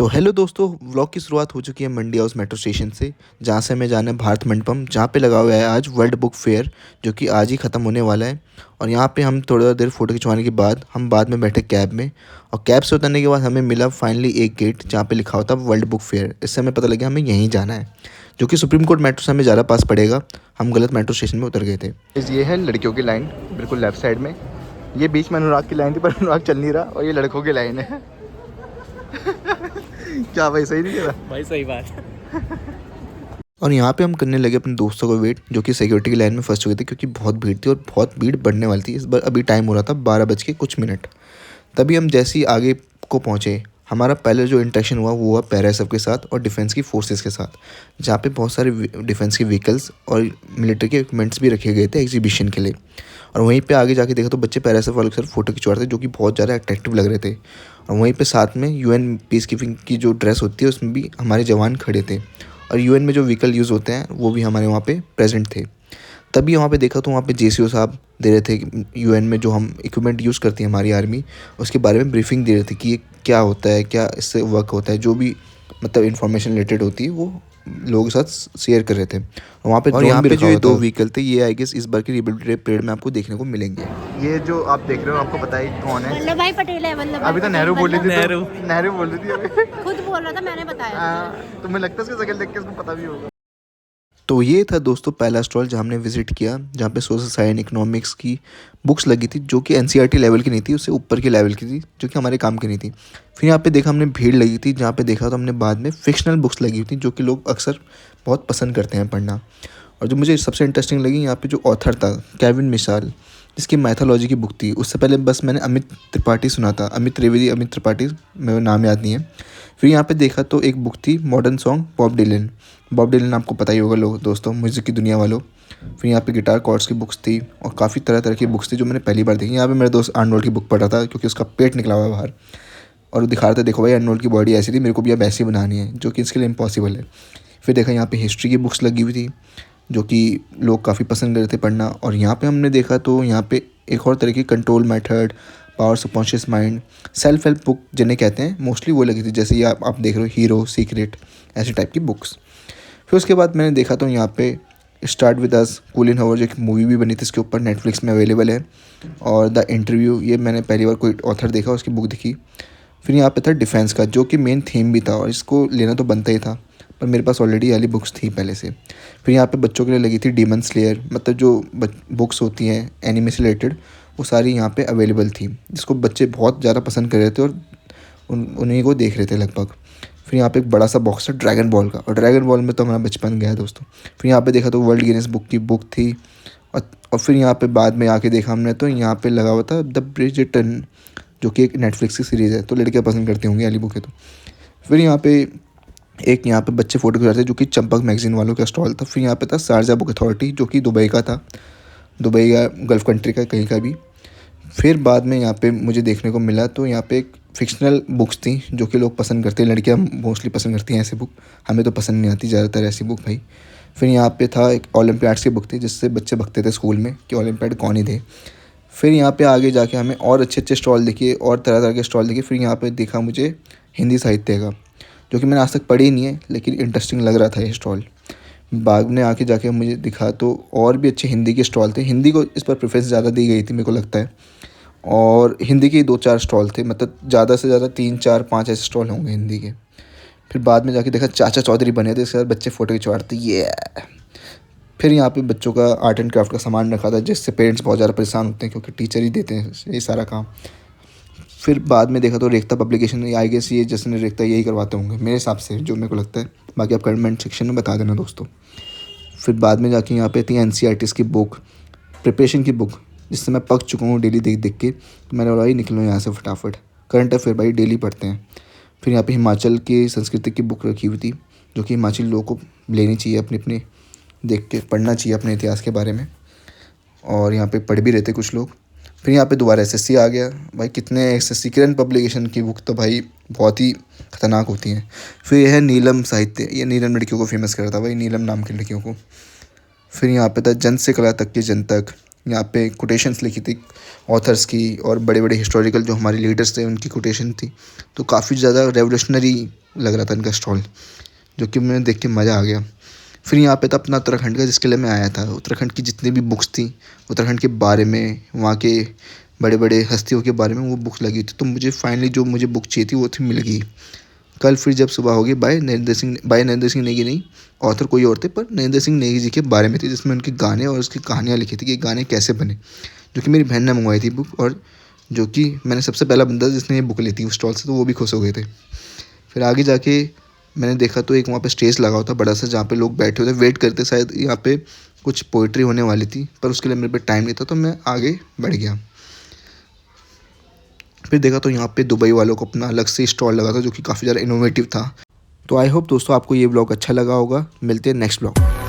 तो हेलो दोस्तों, व्लॉग की शुरुआत हो चुकी है मंडी हाउस मेट्रो स्टेशन से, जहाँ से हमें जाना है भारत मंडपम, जहाँ पे लगा हुआ है आज वर्ल्ड बुक फेयर, जो कि आज ही ख़त्म होने वाला है। और यहाँ पे हम थोड़ा देर फ़ोटो खिंचवाने के बाद हम बाद में बैठे कैब में, और कैब से उतरने के बाद हमें मिला फाइनली एक गेट जहाँ पे लिखा होता वर्ल्ड बुक फेयर। इससे हमें पता लगा हमें यहीं जाना है, जो कि सुप्रीम कोर्ट मेट्रो से हमें ज़्यादा पास पड़ेगा। हम गलत मेट्रो स्टेशन में उतर गए थे। ये है लड़कियों की लाइन, बिल्कुल लेफ्ट साइड में। ये बीच में अनुराग की लाइन थी, पर अनुराग चल नहीं रहा, और ये लड़कों की लाइन है। क्या भाई, सही नहीं करा भाई? सही बात। और यहाँ पे हम करने लगे अपने दोस्तों को वेट, जो कि सिक्योरिटी की लाइन में फंस चुके थे, क्योंकि बहुत भीड़ थी और बहुत भीड़ बढ़ने वाली थी। इस बार अभी टाइम हो रहा था 12 बज के कुछ मिनट। तभी हम जैसे ही आगे को पहुँचे, हमारा पहले जो इंटरेक्शन हुआ वो हुआ पैरासफ के साथ और डिफेंस की फोर्सेस के साथ, जहाँ पे बहुत सारे डिफेंस के व्हीकल्स और मिलिट्री के इक्विपमेंट्स भी रखे गए थे एग्जीबिशन के लिए। और वहीं पे आगे जाके देखा तो बच्चे पैरासफ वालों के साथ फ़ोटो खिंचवा रहे थे, जो कि बहुत ज़्यादा अट्रैक्टिव लग रहे थे। और वहीं पे साथ में यूएन पीस कीपिंग की जो ड्रेस होती है उसमें भी हमारे जवान खड़े थे, और यूएन में जो व्हीकल यूज़ होते हैं वो भी हमारे वहाँ पे प्रेजेंट थे। तभी वहाँ पे देखा तो वहाँ पे जेसीओ साहब दे रहे थे यूएन में जो हम इक्विपमेंट यूज़ करती है हमारी आर्मी, उसके बारे में ब्रीफिंग दे रहे थे कि ये क्या होता है, क्या इससे वर्क होता है, जो भी मतलब इन्फॉर्मेशन रिलेटेड होती है वो लोगों के साथ शेयर कर रहे थे। और वहाँ पे यहाँ पे जो ये दो व्हीकल थे, ये आई गेस इस बार की रिपब्लिक डे परेड में आपको देखने को मिलेंगे। ये जो आप देख रहे हो, आपको पता है कौन है? वल्लभ भाई पटेल है। वल्लभ अभी तो नेहरू बोल रही थी, नेहरू बोल रही थी अभी। खुद बोल रहा था, मैंने बताया। तुम्हें लगता है इसकी शक्ल देख के इसको पता भी होगा। तो ये था दोस्तों पहला स्टॉल जहाँ हमने विजिट किया, जहाँ पे सोशल साइंस इकोनॉमिक्स की बुक्स लगी थी, जो कि एनसीईआरटी लेवल की नहीं थी, उससे ऊपर के लेवल की थी, जो कि हमारे काम की नहीं थी। फिर यहाँ पे देखा हमने भीड़ लगी थी, जहाँ पे देखा तो हमने बाद में फिक्शनल बुक्स लगी हुई थी, जो कि लोग अक्सर बहुत पसंद करते हैं पढ़ना। और जो मुझे सबसे इंटरेस्टिंग लगी, यहाँ पे जो ऑथर था केविन मिसाल, जिसकी मैथोलॉजी की बुक थी। उससे पहले बस मैंने अमित त्रिपाठी सुना था, अमित त्रिवेदी, अमित त्रिपाठी, मेरा नाम याद नहीं है। फिर यहाँ पे देखा तो एक बुक थी modern song Bob Dylan. Bob Dylan आपको पता ही होगा लोग दोस्तों, म्यूज़िक की दुनिया वालों। फिर यहाँ पे गिटार कॉर्ड्स की बुक्स थी, और काफ़ी तरह तरह की बुक्स थी जो मैंने पहली बार देखी। यहाँ पे मेरे दोस्त आर्नोल्ड की बुक पढ़ रहा था, क्योंकि उसका पेट निकला हुआ है बाहर, और वो दिखा रहा था देखो भाई आर्नोल्ड की बॉडी ऐसी थी, मेरे को भी अब ऐसी बनानी है, जो कि इसके लिए इम्पॉसिबल है। फिर देखा यहाँ पे हिस्ट्री की बुक्स लगी हुई थी, जो कि लोग काफ़ी पसंद कर रहे थे पढ़ना। और यहाँ पे हमने देखा तो यहाँ पे एक और तरह की control method, power subconscious mind, self help book जिन्हें कहते हैं, मोस्टली वो लगी थी। जैसे ये आप देख रहे हो हीरो, सीक्रेट, ऐसे टाइप की बुक्स। फिर उसके बाद मैंने देखा तो यहाँ पे start with us, Colin Howard, जो एक मूवी भी बनी थी इसके ऊपर, नेटफ्लिक्स में अवेलेबल है। और द इंटरव्यू, ये मैंने पहली बार कोई ऑथर देखा, उसकी बुक दिखी। फिर यहाँ पे था डिफेंस का, जो कि मेन थीम भी था, और इसको लेना तो बनता ही था, पर मेरे पास ऑलरेडी वाली बुक्स थी पहले से। फिर यहाँ पे बच्चों के लिए लगी थी डीमन स्लेयर, मतलब जो बुक्स होती हैं एनिमे से रिलेटेड, वो सारी यहाँ पे अवेलेबल थी, जिसको बच्चे बहुत ज़्यादा पसंद कर रहे थे और उन्हीं को देख रहे थे लगभग। फिर यहाँ पे एक बड़ा सा बॉक्स था ड्रैगन बॉल का, और ड्रैगन बॉल में तो हमारा बचपन गया दोस्तों। फिर यहाँ पे देखा तो वर्ल्ड गिनीज बुक की बुक थी। और फिर यहाँ पे बाद में आके देखा हमने तो यहाँ पे लगा हुआ था द ब्रिजटन, जो कि एक नेटफ्लिक्स की सीरीज़ है, तो लड़कियाँ पसंद करती होंगी वाली बुक है। तो फिर यहाँ पे एक यहाँ पे बच्चे फ़ोटो खिंचाते थे, जो कि चंपक मैगज़ीन वालों का स्टॉल था। फिर यहाँ पे था शारजा बुक अथॉरिटी, जो कि दुबई का था, दुबई या गल्फ़ कंट्री का कहीं का भी। फिर बाद में यहाँ पे मुझे देखने को मिला तो यहाँ पे एक फ़िक्शनल बुक्स थी, जो कि लोग पसंद करते हैं, लड़कियाँ मोस्टली पसंद करती हैं ऐसी बुक। हमें तो पसंद नहीं आती ज़्यादातर ऐसी बुक भाई। फिर यहाँ पे था एक ओलंपियाड्स की बुक थी, जिससे बच्चे भगते थे स्कूल में कि ओलंपियाड कौन ही थे। फिर यहाँ पे आगे जाके हमें और अच्छे अच्छे स्टॉल दिखे, और तरह तरह के स्टॉल दिखे। फिर यहाँ पे देखा मुझे हिंदी साहित्य का, जो कि मैंने आज तक पढ़ी नहीं है, लेकिन इंटरेस्टिंग लग रहा था ये स्टॉल। बाद में आके जाके मुझे दिखा तो और भी अच्छे हिंदी के स्टॉल थे। हिंदी को इस पर प्रेफरेंस ज़्यादा दी गई थी मेरे को लगता है, और हिंदी के 2-4 स्टॉल थे, मतलब ज़्यादा से ज़्यादा 3-4-5 ऐसे स्टॉल होंगे हिंदी के। फिर बाद में जाके देखा चाचा चौधरी बने थे, इसके साथ बच्चे फ़ोटो खिंचवाते ये। फिर यहाँ पे बच्चों का आर्ट एंड क्राफ्ट का सामान रखा था, जिससे पेरेंट्स बहुत ज़्यादा परेशान होते हैं, क्योंकि टीचर ही देते हैं ये सारा काम। फिर बाद में देखा तो रेख्ता पब्लिकेशन, आई गेस ये जैसे रेख्ता यही करवाते होंगे मेरे हिसाब से, जो मेरे को लगता है। बाकी आप कमेंट सेक्शन में बता देना दोस्तों। फिर बाद में जाके यहाँ पे थी एनसीईआरटी की बुक, प्रिपरेशन की बुक, जिससे मैं पक चुका हूँ डेली देख देख के। तो मैंने बोला भाई निकलो यहाँ से फटाफट, करंट अफेयर भाई डेली पढ़ते हैं। फिर यहाँ पे हिमाचल की संस्कृति की बुक रखी हुई थी, जो कि हिमाचली लोगों को लेनी चाहिए, अपनी अपनी देख के पढ़ना चाहिए अपने इतिहास के बारे में, और यहाँ पे पढ़ भी रहते कुछ लोग। फिर यहाँ पे दोबारा एसएससी आ गया भाई, कितने एसएससी किरण पब्लिकेशन की बुक तो भाई बहुत ही खतरनाक होती हैं। फिर यह है नीलम साहित्य, ये नीलम लड़कियों को फेमस करता भाई, नीलम नाम की लड़कियों को। फिर यहाँ पे था जन से कला तक की जन तक, यहाँ पे कोटेशंस लिखी थी ऑथर्स की, और बड़े बड़े हिस्टोरिकल जो हमारे लीडर्स थे उनकी कोटेशन थी। तो काफ़ी ज़्यादा रेवोल्यूशनरी लग रहा था इनका स्टॉल, जो कि मैंने देख के मज़ा आ गया। फिर यहाँ पे था अपना उत्तराखंड का, जिसके लिए मैं आया था। उत्तराखंड की जितनी भी बुक्स थी, उत्तराखंड के बारे में, वहाँ के बड़े बड़े हस्तियों के बारे में वो बुक्स लगी थी। तो मुझे फाइनली जो मुझे बुक चाहिए थी वो थी, मिल गई। कल फिर जब सुबह होगी, बाय नरेंद्र सिंह नेगी नहीं, ऑथर कोई और थे, पर नरेंद्र सिंह नेगी जी के बारे में थी, जिसमें उनके गाने और उसकी कहानियाँ लिखी थी कि गाने कैसे बने, जो कि मेरी बहन ने मंगवाई थी बुक, और जो कि मैंने सबसे पहला बंदा जिसने ये बुक ली थी उस स्टॉल से, तो वो भी खुश हो गए थे। फिर आगे जाके मैंने देखा तो एक वहाँ पे स्टेज लगा हुआ था बड़ा सा, जहाँ पे लोग बैठे हुए थे, वेट करते, शायद यहाँ पे कुछ पोइट्री होने वाली थी, पर उसके लिए मेरे पे टाइम नहीं था, तो मैं आगे बढ़ गया। फिर देखा तो यहाँ पे दुबई वालों को अपना अलग से स्टॉल लगा था, जो कि काफ़ी ज़्यादा इनोवेटिव था। तो आई होप दोस्तों आपको ये ब्लॉग अच्छा लगा होगा। मिलते हैं नेक्स्ट ब्लॉग।